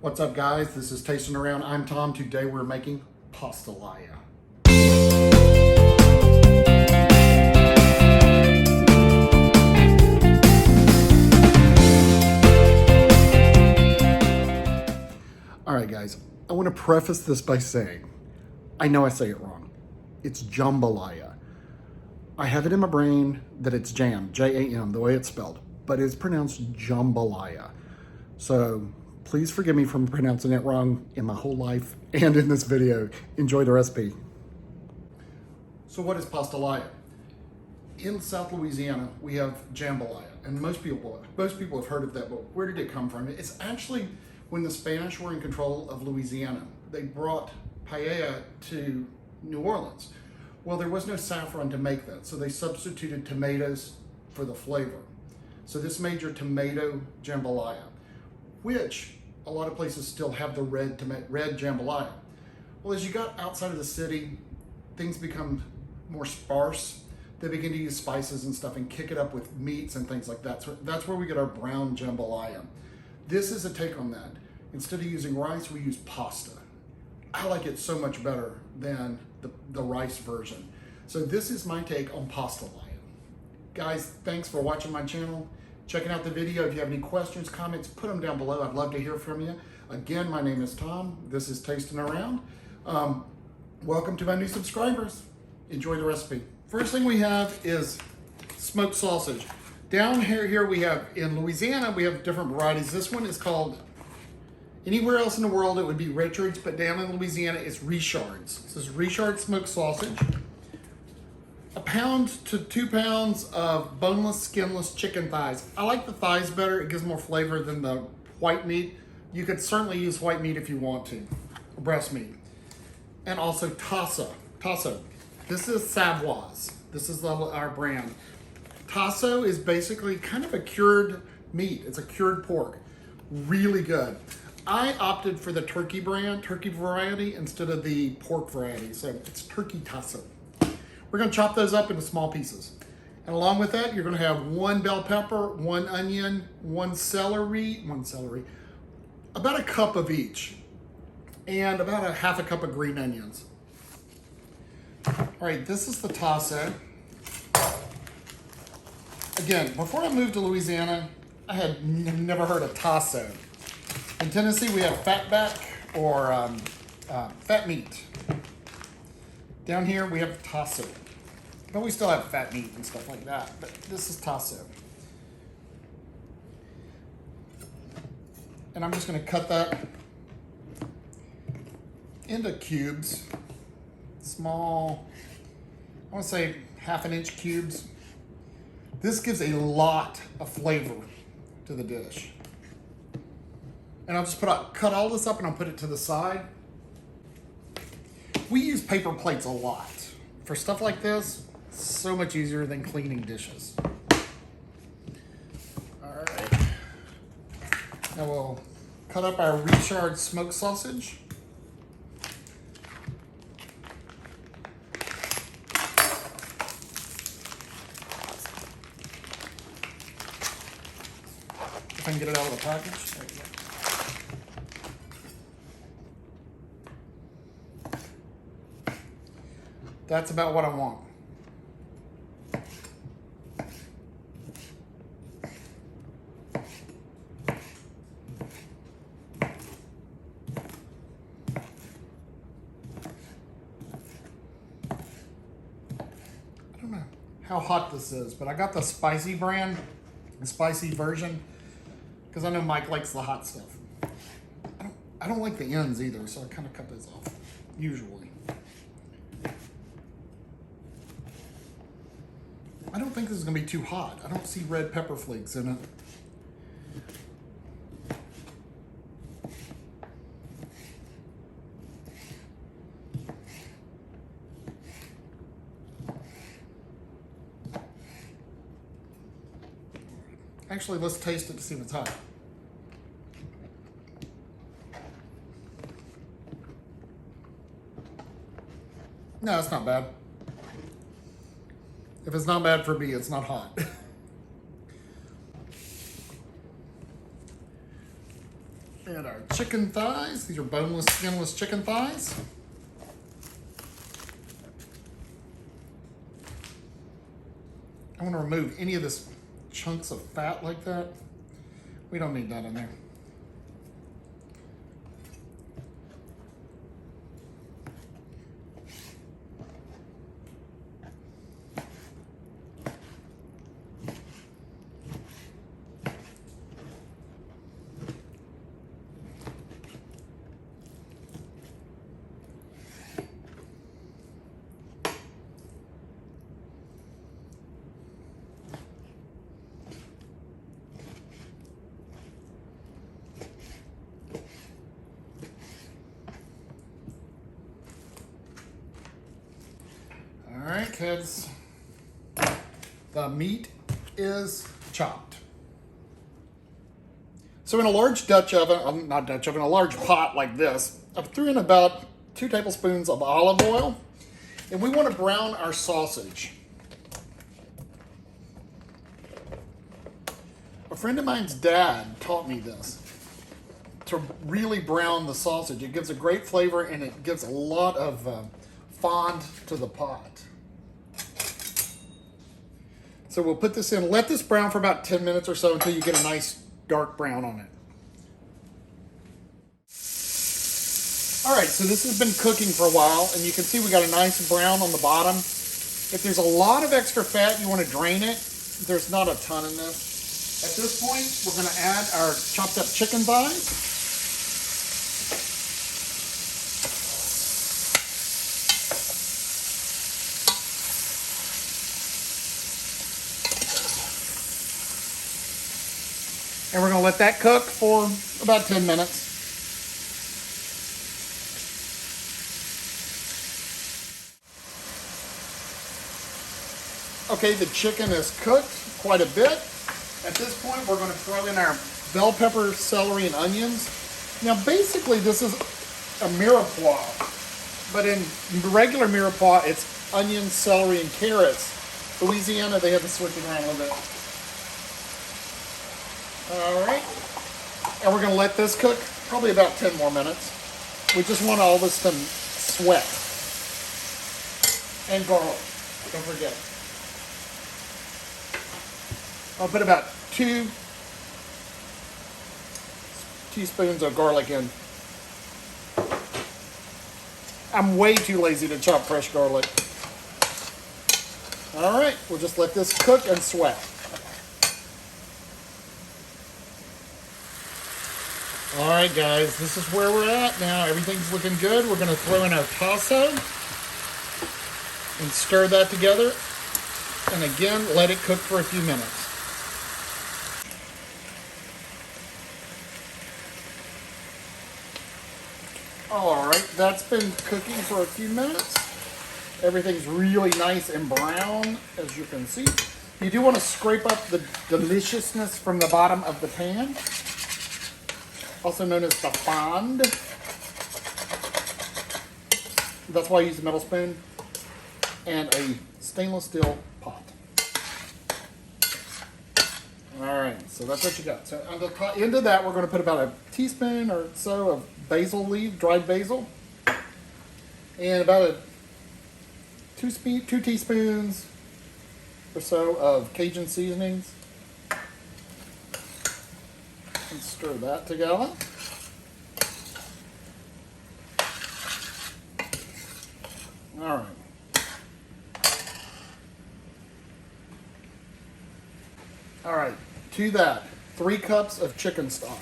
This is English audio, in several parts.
What's up, guys? This is Tasting Around. I'm Tom. Today we're making pastalaya. All right, guys, I want to preface this by saying, I know I say it wrong. It's jambalaya. I have it in my brain that it's jam, J-A-M, the way it's spelled, but it's pronounced jambalaya. So please forgive me for pronouncing it wrong in my whole life and in this video. Enjoy the recipe. So what is pastalaya? In South Louisiana, we have jambalaya, and most people have heard of that, but where did it come from? It's actually when the Spanish were in control of Louisiana, they brought paella to New Orleans. Well, there was no saffron to make that, so they substituted tomatoes for the flavor. So this made your tomato jambalaya, which a lot of places still have the red jambalaya. Well, as you got outside of the city, things become more sparse. They begin to use spices and stuff and kick it up with meats and things like that. So that's where we get our brown jambalaya. This is a take on that. Instead of using rice, we use pasta. I like it so much better than the rice version. So this is my take on pastalaya. Guys, thanks for watching my channel, checking out the video. If you have any questions, comments, put them down below. I'd love to hear from you. Again, my name is Tom. This is Tasting Around. Welcome to my new subscribers. Enjoy the recipe. First thing we have is smoked sausage. Down here we have, in Louisiana, we have different varieties. This one is called, anywhere else in the world it would be Richard's, but down in Louisiana it's Richard's. This is Richard smoked sausage. 1 pound to 2 pounds of boneless, skinless chicken thighs. I like the thighs better. It gives more flavor than the white meat. You could certainly use white meat if you want to, or breast meat. And also Tasso. This is Savoy's. This is our brand. Tasso is basically kind of a cured meat. It's a cured pork. Really good. I opted for the turkey variety instead of the pork variety. So it's turkey Tasso. We're gonna chop those up into small pieces. And along with that, you're gonna have 1 bell pepper, 1 onion, 1 celery, about a cup of each, and about a half a cup of green onions. All right, this is the Tasso. Again, before I moved to Louisiana, I had never heard of Tasso. In Tennessee, we have fatback or fat meat. Down here, we have Tasso. But we still have fat meat and stuff like that, but this is Tasso. And I'm just gonna cut that into cubes. Small, I wanna say 1/2 inch cubes. This gives a lot of flavor to the dish. And I'll just cut all this up and I'll put it to the side. We use paper plates a lot. For stuff like this, it's so much easier than cleaning dishes. All right. Now we'll cut up our Richard smoked sausage. If I can get it out of the package. There you go. That's about what I want. I don't know how hot this is, but I got the spicy brand, the spicy version, because I know Mike likes the hot stuff. I don't like the ends either, so I kind of cut those off, usually. I don't think this is gonna be too hot. I don't see red pepper flakes in it. Actually, let's taste it to see if it's hot. No, it's not bad. If it's not bad for me, it's not hot. And our chicken thighs. These are boneless, skinless chicken thighs. I want to remove any of this chunks of fat like that. We don't need that in there. All right, kids, the meat is chopped. So in a large Dutch oven, not Dutch oven, a large pot like this, I threw in about 2 tablespoons of olive oil, and we want to brown our sausage. A friend of mine's dad taught me this, to really brown the sausage. It gives a great flavor and it gives a lot of fond to the pot. So we'll put this in, let this brown for about 10 minutes or so until you get a nice dark brown on it. All right, so this has been cooking for a while, and you can see we got a nice brown on the bottom. If there's a lot of extra fat, you want to drain it. There's not a ton in this. At this point, we're going to add our chopped up chicken thighs. And we're going to let that cook for about 10 minutes. Okay, the chicken is cooked quite a bit. At this point, we're going to throw in our bell pepper, celery, and onions. Now, basically, this is a mirepoix, but in regular mirepoix, it's onions, celery, and carrots. Louisiana, they have to switch it around a little bit. All right, and we're going to let this cook probably about 10 more minutes. We just want all this to sweat. And garlic, don't forget. I'll put about 2 teaspoons of garlic in. I'm way too lazy to chop fresh garlic. All right, we'll just let this cook and sweat. All right, guys, this is where we're at now. Everything's looking good. We're going to throw in our Tasso and stir that together. And again, let it cook for a few minutes. All right, that's been cooking for a few minutes. Everything's really nice and brown, as you can see. You do want to scrape up the deliciousness from the bottom of the pan, also known as the fond. That's why I use a metal spoon and a stainless steel pot. All right, so that's what you got. So on the end of that, we're going to put about a teaspoon or so of basil leaf, dried basil, and about 2 teaspoons or so of Cajun seasonings. And stir that together. All right. All right, to that, 3 cups of chicken stock.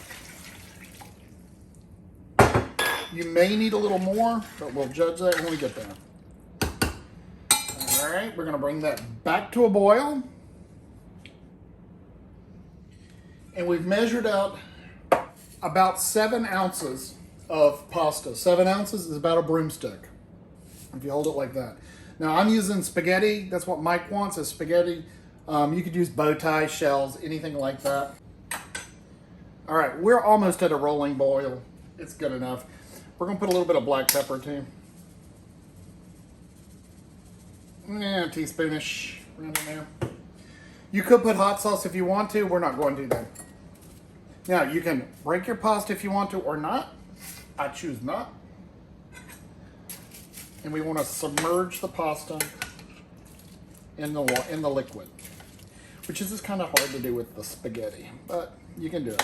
You may need a little more, but we'll judge that when we get there. All right, we're gonna bring that back to a boil. And we've measured out about 7 ounces of pasta. 7 ounces is about a broomstick, if you hold it like that. Now I'm using spaghetti. That's what Mike wants, is spaghetti. You could use bow tie, shells, anything like that. All right, we're almost at a rolling boil. It's good enough. We're gonna put a little bit of black pepper too. Yeah, a teaspoonish around in there. You could put hot sauce if you want to. We're not going to though. Now, you can break your pasta if you want to or not. I choose not. And we want to submerge the pasta in the liquid, which is just kind of hard to do with the spaghetti, but you can do it.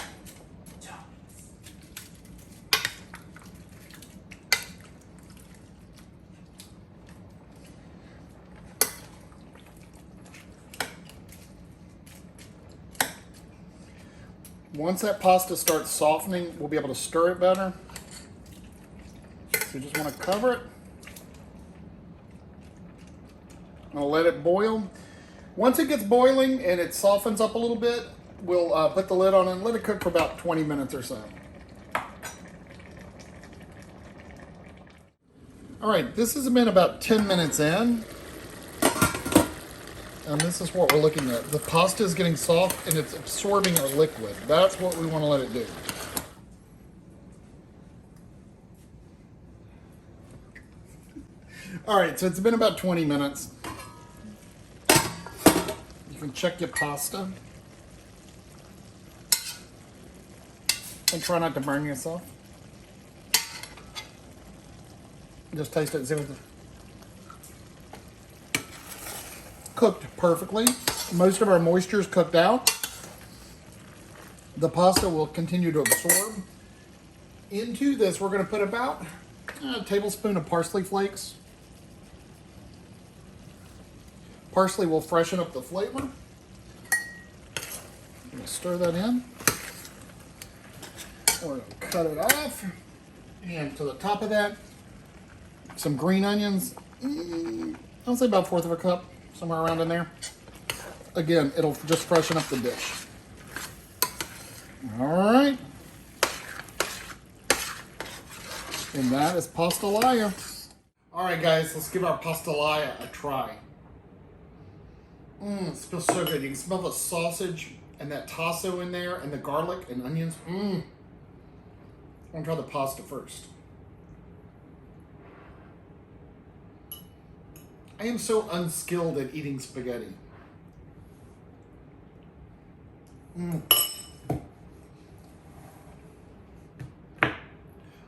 Once that pasta starts softening, we'll be able to stir it better. So you just want to cover it. I'm gonna let it boil. Once it gets boiling and it softens up a little bit, we'll put the lid on and let it cook for about 20 minutes or so. All right, this has been about 10 minutes in. And this is what we're looking at. The pasta is getting soft and it's absorbing our liquid. That's what we want to let it do. All right, so it's been about 20 minutes. You can check your pasta. And try not to burn yourself. Just taste it and see what cooked perfectly. Most of our moisture is cooked out. The pasta will continue to absorb. Into this, we're going to put about a tablespoon of parsley flakes. Parsley will freshen up the flavor. I'm going to stir that in. We're going to cut it off. And to the top of that, some green onions. I'll say about 1/4 of a cup. Somewhere around in there. Again, it'll just freshen up the dish. All right. And that is Pastalaya. All right, guys, let's give our Pastalaya a try. It smells so good. You can smell the sausage and that Tasso in there and the garlic and onions. I'm gonna try the pasta first. I am so unskilled at eating spaghetti.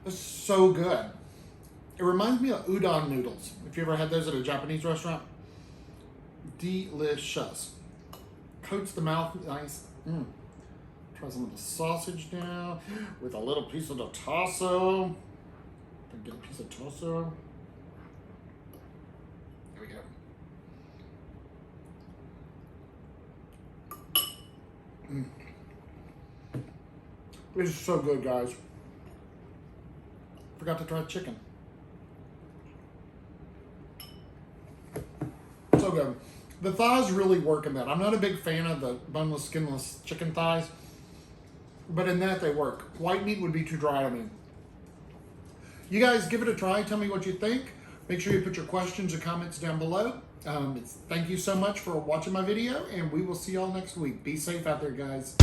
It's so good. It reminds me of udon noodles. If you ever had those at a Japanese restaurant. Delicious. Coats the mouth nice. Try some of the sausage now with a little piece of the Tasso. Get a piece of Tasso. There we go. This is so good, guys. Forgot to try chicken. So good. The thighs really work in that. I'm not a big fan of the boneless, skinless chicken thighs, but in that they work. White meat would be too dry on me. You guys give it a try. Tell me what you think. Make sure you put your questions or comments down below. Thank you so much for watching my video, and we will see y'all next week. Be safe out there, guys.